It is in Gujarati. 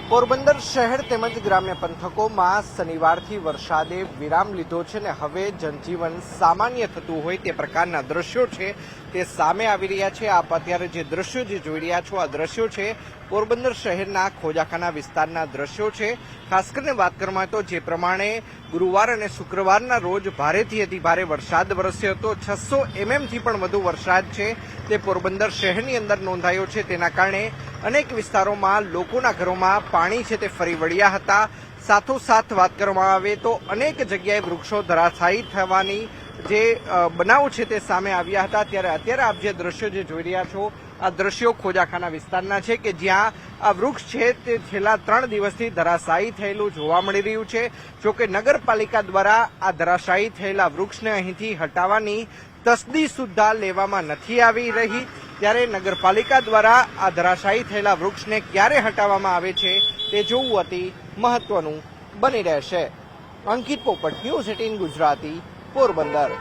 પોરબંદર શહેર તેમજ ગ્રામ્ય પંથકોમાં શનિવારથી વરસાદે વિરામ લીધો છે ને હવે જનજીવન સામાન્ય થતું હોય તે પ્રકારના દ્રશ્યો છે તે સામે આવી રહ્યા છે। આપ અત્યારે જે દ્રશ્યો જોઈ રહ્યા છો આ દ્રશ્યો છે પોરબંદર શહેરના ખોજાખાના વિસ્તારના દ્રશ્યો છે। ખાસ કરીને વાત કરવામાં તો જે પ્રમાણે ગુરુવાર અને શુક્રવારના રોજ ભારેથી અતિભારે વરસાદ વરસ્યો હતો। 600 mm થી પણ વધુ વરસાદ છે તે પોરબંદર શહેરની અંદર નોંધાયો છે। તેના કારણે અનેક વિસ્તારોમાં લોકોના ઘરોમાં પાણી છે તે ફરી વળ્યા હતા। સાથોસાથ વાત કરવામાં આવે તો અનેક જગ્યાએ વૃક્ષો ધરાશાયી થવાની જે બનાવો છે તે સામે આવ્યા હતા। ત્યારે અત્યારે આપ જે દ્રશ્યો જોઈ રહ્યા છો આ દ્રશ્યો ખોજાખાના વિસ્તારના છે કે જ્યાં આ વૃક્ષ છે તે છેલ્લા 3 દિવસથી ધરાશાયી થયેલું જોવા મળી રહ્યું છે। જોકે નગરપાલિકા દ્વારા આ ધરાશાયી થયેલા વૃક્ષને અહીંથી હટાવવાની તસદી સુદ્ધા લેવામાં નથી આવી રહી। ત્યારે નગરપાલિકા દ્વારા આ ધરાશાયી થયેલા વૃક્ષને ક્યારે હટાવવામાં આવે છે તે જોવું અતિ મહત્વનું બની રહેશે। અંકિત પોપટ, ન્યૂઝ 18 ગુજરાતી, પોરબંદર।